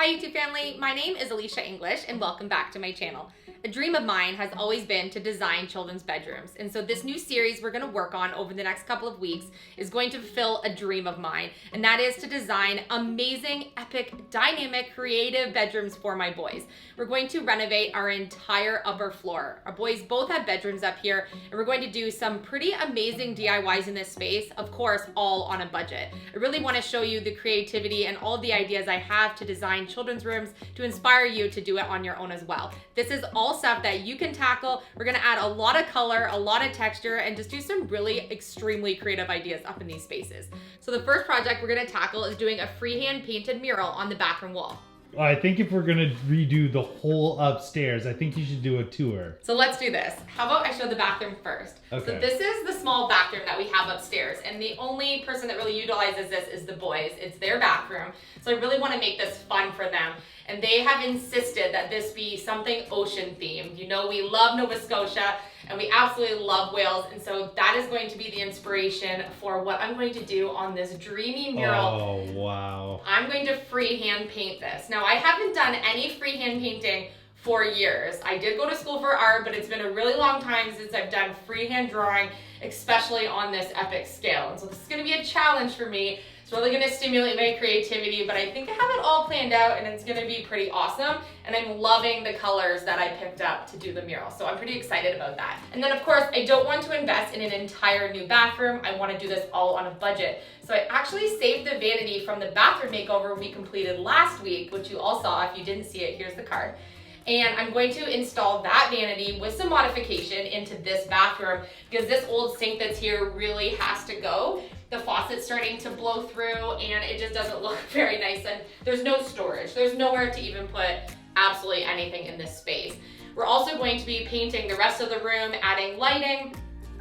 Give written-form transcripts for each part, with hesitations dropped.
Hi YouTube family, my name is Elysia English and welcome back to my channel. A dream of mine has always been to design children's bedrooms, and so this new series we're going to work on over the next couple of weeks is going to fulfill a dream of mine, and that is to design amazing, epic, dynamic, creative bedrooms for my boys. We're going to renovate our entire upper floor. Our boys both have bedrooms up here, and we're going to do some pretty amazing DIYs in this space, of course, all on a budget. I really want to show you the creativity and all the ideas I have to design children's rooms to inspire you to do it on your own as well. This is all stuff that you can tackle. We're gonna add a lot of color, a lot of texture, and just do some really extremely creative ideas up in these spaces. So the first project we're gonna tackle is doing a freehand painted mural on the bathroom wall. I think if we're gonna redo the whole upstairs, I think you should do a tour. So let's do this. How about I show the bathroom first? Okay. So this is the small bathroom that we have upstairs, and the only person that really utilizes this is the boys. It's their bathroom. So I really want to make this fun for them. And they have insisted that this be something ocean themed. You know, we love Nova Scotia and we absolutely love Wales. And so that is going to be the inspiration for what I'm going to do on this dreamy mural. Oh, wow. I'm going to freehand paint this. Now, I haven't done any freehand painting for years. I did go to school for art, but it's been a really long time since I've done freehand drawing, especially on this epic scale. And so this is gonna be a challenge for me. It's really gonna stimulate my creativity, but I think I have it all planned out and it's gonna be pretty awesome. And I'm loving the colors that I picked up to do the mural. So I'm pretty excited about that. And then of course, I don't want to invest in an entire new bathroom. I wanna do this all on a budget. So I actually saved the vanity from the bathroom makeover we completed last week, which you all saw. If you didn't see it, here's the card. And I'm going to install that vanity with some modification into this bathroom because this old sink that's here really has to go. The faucet's starting to blow through and it just doesn't look very nice, and there's no storage. There's nowhere to even put absolutely anything in this space. We're also going to be painting the rest of the room, adding lighting.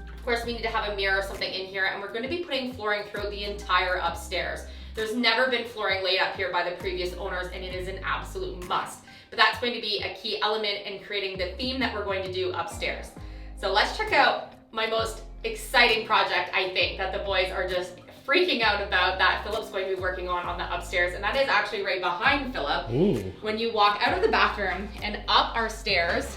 Of course, we need to have a mirror or something in here, and we're going to be putting flooring throughout the entire upstairs. There's never been flooring laid up here by the previous owners, and it is an absolute must. But that's going to be a key element in creating the theme that we're going to do upstairs. So let's check out my most exciting project, I think, that the boys are just freaking out about, that Philip's going to be working on the upstairs, and that is actually right behind Philip. Ooh. When you walk out of the bathroom and up our stairs,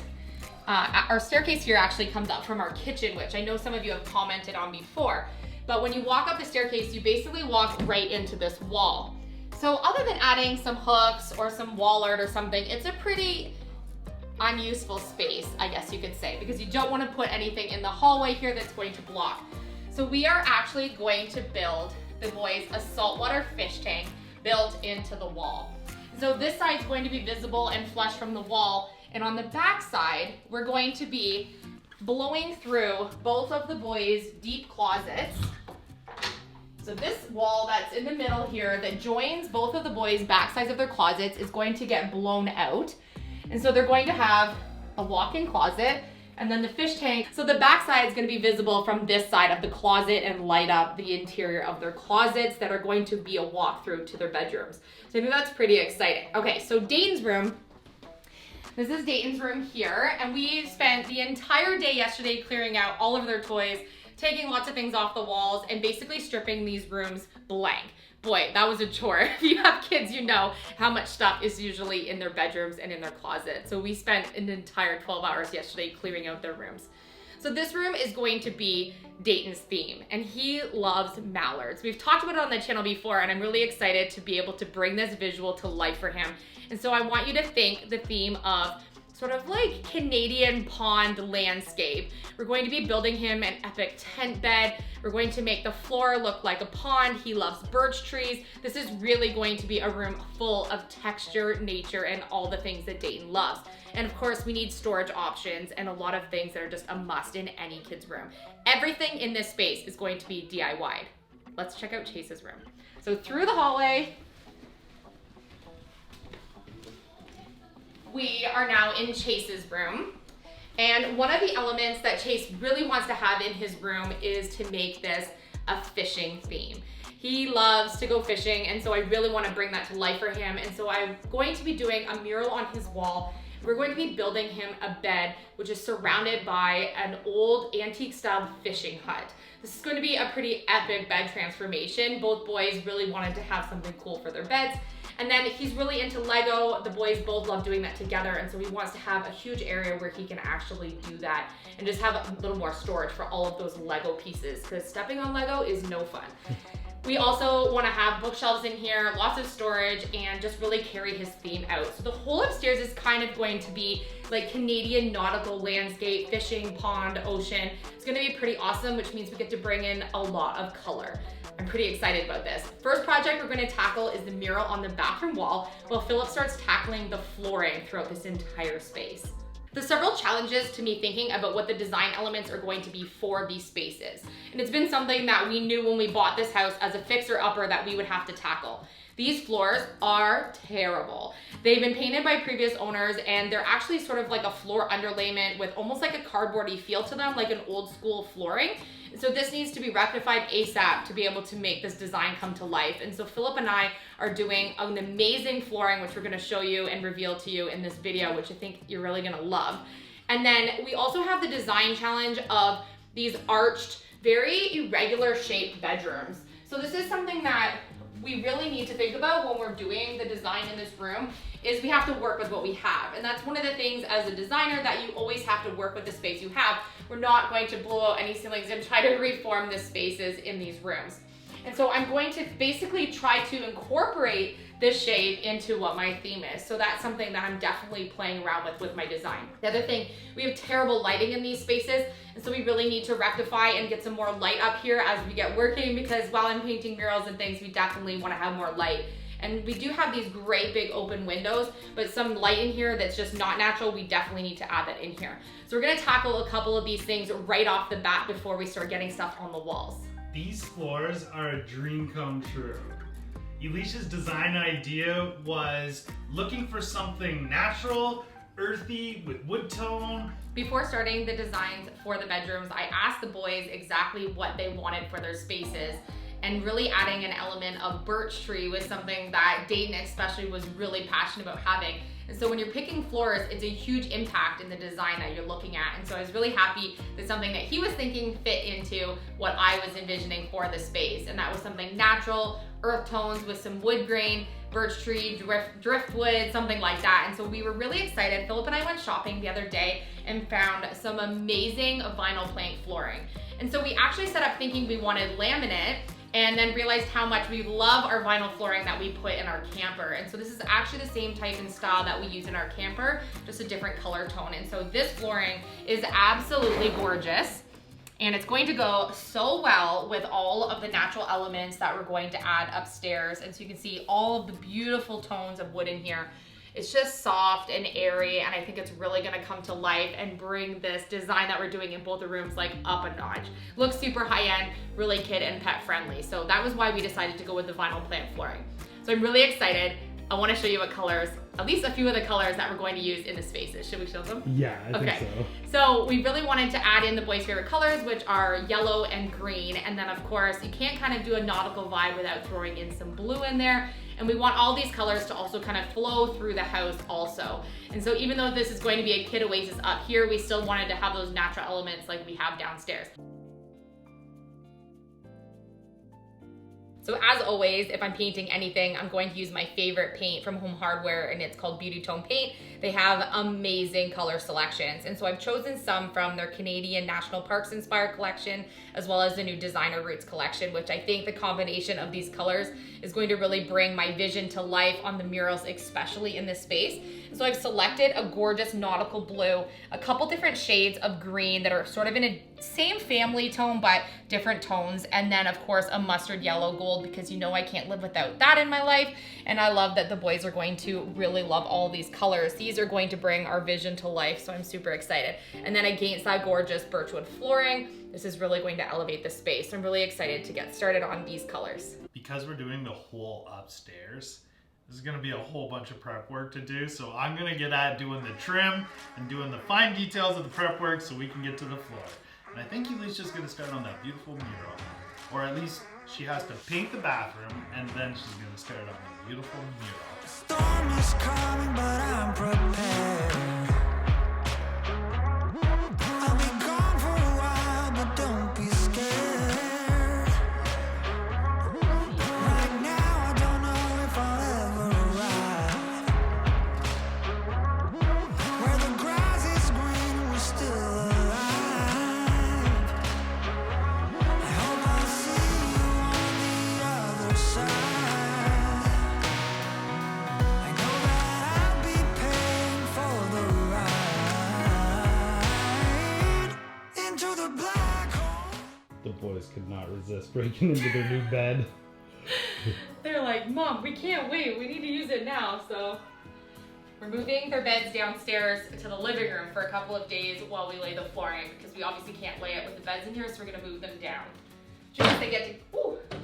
our staircase here actually comes up from our kitchen, which I know some of you have commented on before. But when you walk up the staircase, you basically walk right into this wall. So other than adding some hooks or some wall art or something, it's a pretty unuseful space, I guess you could say, because you don't want to put anything in the hallway here that's going to block. So we are actually going to build the boys a saltwater fish tank built into the wall. So this side is going to be visible and flush from the wall, and on the back side, we're going to be blowing through both of the boys' deep closets. So this wall that's in the middle here that joins both of the boys' back sides of their closets is going to get blown out. And so they're going to have a walk-in closet and then the fish tank. So the back side is going to be visible from this side of the closet and light up the interior of their closets that are going to be a walkthrough to their bedrooms. So I think that's pretty exciting. Okay, so Dayton's room. This is Dayton's room here, and we spent the entire day yesterday clearing out all of their toys, taking lots of things off the walls, and basically stripping these rooms blank. Boy, that was a chore. If you have kids, you know how much stuff is usually in their bedrooms and in their closet. So we spent an entire 12 hours yesterday clearing out their rooms. So this room is going to be Dayton's theme, and he loves mallards. We've talked about it on the channel before, and I'm really excited to be able to bring this visual to life for him. And so I want you to think the theme of sort of like Canadian pond landscape. We're going to be building him an epic tent bed. We're going to make the floor look like a pond. He loves birch trees. This is really going to be a room full of texture, nature, and all the things that Dayton loves. And of course, we need storage options and a lot of things that are just a must in any kid's room. Everything in this space is going to be DIY'd. Let's check out Chase's room. So through the hallway, we are now in Chase's room. And one of the elements that Chase really wants to have in his room is to make this a fishing theme. He loves to go fishing, and so I really want to bring that to life for him. And so I'm going to be doing a mural on his wall. We're going to be building him a bed which is surrounded by an old antique style fishing hut. This is going to be a pretty epic bed transformation. Both boys really wanted to have something cool for their beds. And then he's really into Lego. The boys both love doing that together, and so he wants to have a huge area where he can actually do that and just have a little more storage for all of those Lego pieces, because stepping on Lego is no fun. We also want to have bookshelves in here, lots of storage, and just really carry his theme out. So the whole upstairs is kind of going to be like Canadian nautical landscape, fishing, pond, ocean. It's going to be pretty awesome, which means we get to bring in a lot of color. I'm pretty excited about this. First project we're going to tackle is the mural on the bathroom wall, while Philip starts tackling the flooring throughout this entire space. There's several challenges to me thinking about what the design elements are going to be for these spaces. And it's been something that we knew when we bought this house as a fixer-upper that we would have to tackle. These floors are terrible. They've been painted by previous owners, and they're actually sort of like a floor underlayment with almost like a cardboardy feel to them, like an old school flooring. So this needs to be rectified ASAP to be able to make this design come to life. And so Philip and I are doing an amazing flooring, which we're gonna show you and reveal to you in this video, which I think you're really gonna love. And then we also have the design challenge of these arched, very irregular shaped bedrooms. So this is something that we really need to think about when we're doing the design in this room, is we have to work with what we have. And that's one of the things as a designer that you always have to work with the space you have. We're not going to blow out any ceilings and try to reform the spaces in these rooms. And so I'm going to basically try to incorporate this shade into what my theme is. So that's something that I'm definitely playing around with my design. The other thing, we have terrible lighting in these spaces, and so we really need to rectify and get some more light up here as we get working, because while I'm painting murals and things, we definitely want to have more light. And we do have these great big open windows, but some light in here that's just not natural, we definitely need to add that in here. So we're gonna tackle a couple of these things right off the bat before we start getting stuff on the walls. These floors are a dream come true. Elysia's design idea was looking for something natural, earthy, with wood tone. Before starting the designs for the bedrooms, I asked the boys exactly what they wanted for their spaces, and really adding an element of birch tree was something that Dayton especially was really passionate about having. And so when you're picking floors, it's a huge impact in the design that you're looking at. And so I was really happy that something that he was thinking fit into what I was envisioning for the space. And that was something natural, earth tones with some wood grain, birch tree, driftwood, something like that. And so we were really excited. Philip and I went shopping the other day and found some amazing vinyl plank flooring. And so we actually set up thinking we wanted laminate, and then realized how much we love our vinyl flooring that we put in our camper. And so this is actually the same type and style that we use in our camper, just a different color tone. And so this flooring is absolutely gorgeous, and it's going to go so well with all of the natural elements that we're going to add upstairs. And so you can see all of the beautiful tones of wood in here. It's just soft and airy, and I think it's really gonna come to life and bring this design that we're doing in both the rooms like up a notch. Looks super high-end, really kid and pet friendly. So that was why we decided to go with the vinyl plank flooring. So I'm really excited. I wanna show you what colors, at least a few of the colors that we're going to use in the spaces. Should we show them? Yeah, I think so. So we really wanted to add in the boys' favorite colors, which are yellow and green. And then of course, you can't kind of do a nautical vibe without throwing in some blue in there. And we want all these colors to also kind of flow through the house also. And so even though this is going to be a kid oasis up here, we still wanted to have those natural elements like we have downstairs. So as always, if I'm painting anything, I'm going to use my favorite paint from Home Hardware, and it's called Beauty Tone Paint. They have amazing color selections. And so I've chosen some from their Canadian National Parks inspired collection, as well as the new Designer Roots collection, which I think the combination of these colors is going to really bring my vision to life on the murals, especially in this space. And so I've selected a gorgeous nautical blue, a couple different shades of green that are sort of in a same family tone, but different tones. And then of course a mustard yellow gold, because you know I can't live without that in my life. And I love that the boys are going to really love all these colors. These are going to bring our vision to life, so I'm super excited. And then against that gorgeous birchwood flooring, this is really going to elevate the space. I'm really excited to get started on these colors. Because we're doing the whole upstairs, this is gonna be a whole bunch of prep work to do, so I'm gonna get at doing the trim and doing the fine details of the prep work so we can get to the floor. And I think Elisia's gonna start on that beautiful mural, or at least she has to paint the bathroom, and then she's gonna start on the beautiful mural. The storm is coming, but I'm prepared. I'll be gone for a while, but don't be scared. Right now, I don't know if I'll ever boys could not resist breaking into their new bed. They're like, Mom, we can't wait. We need to use it now. So we're moving their beds downstairs to the living room for a couple of days while we lay the flooring, because we obviously can't lay it with the beds in here, so we're gonna move them down. Just they get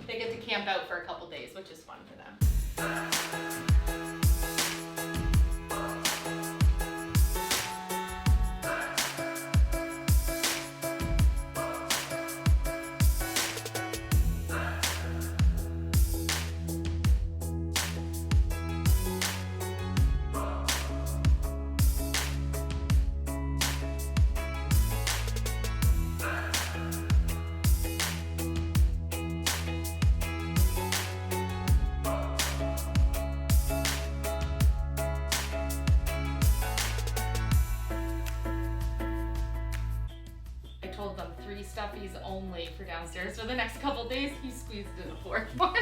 to camp out for a couple days, which is fun for them. Told them 3 stuffies only for downstairs for the next couple days. He squeezed in a 4th one.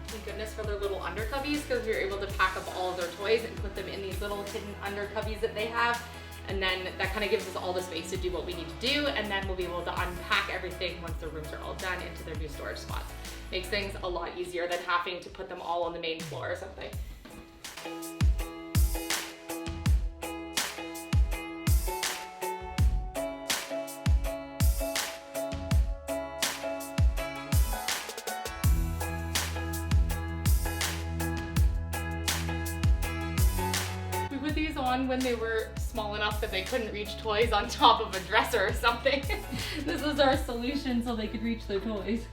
Thank goodness for their little under cubbies, because we were able to pack up all of their toys and put them in these little hidden under cubbies that they have. And then that kind of gives us all the space to do what we need to do, and then we'll be able to unpack everything once the rooms are all done into their new storage spots. Makes things a lot easier than having to put them all on the main floor or something. We put these on when they were small enough that they couldn't reach toys on top of a dresser or something. This was our solution so they could reach their toys.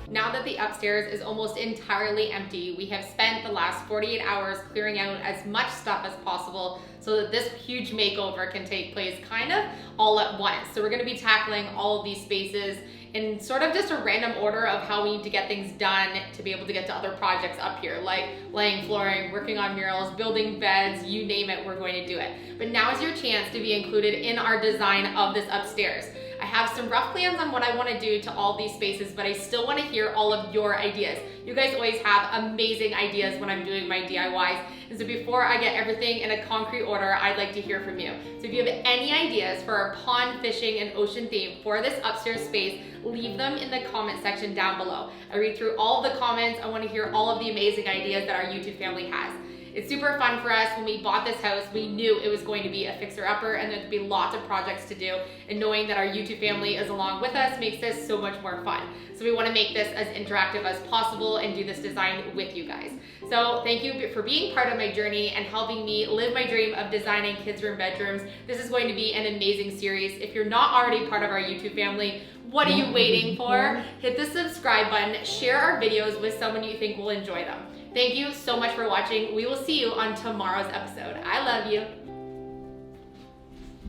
Now that the upstairs is almost entirely empty, we have spent the last 48 hours clearing out as much stuff as possible so that this huge makeover can take place kind of all at once. So we're gonna be tackling all of these spaces in sort of just a random order of how we need to get things done to be able to get to other projects up here, like laying flooring, working on murals, building beds, you name it, we're going to do it. But now is your chance to be included in our design of this upstairs. I have some rough plans on what I want to do to all these spaces, but I still want to hear all of your ideas. You guys always have amazing ideas when I'm doing my DIYs, and so before I get everything in a concrete order, I'd like to hear from you. So if you have any ideas for our pond, fishing, and ocean theme for this upstairs space, leave them in the comment section down below. I read through all of the comments. I want to hear all of the amazing ideas that our YouTube family has. It's super fun for us. When we bought this house, we knew it was going to be a fixer-upper and there'd be lots of projects to do, and knowing that our YouTube family is along with us makes this so much more fun. So we want to make this as interactive as possible and do this design with you guys. So thank you for being part of my journey and helping me live my dream of designing kids' room bedrooms. This is going to be an amazing series. If you're not already part of our YouTube family, what are you waiting for? Hit the subscribe button, share our videos with someone you think will enjoy them. Thank you so much for watching. We will see you on tomorrow's episode. I love you.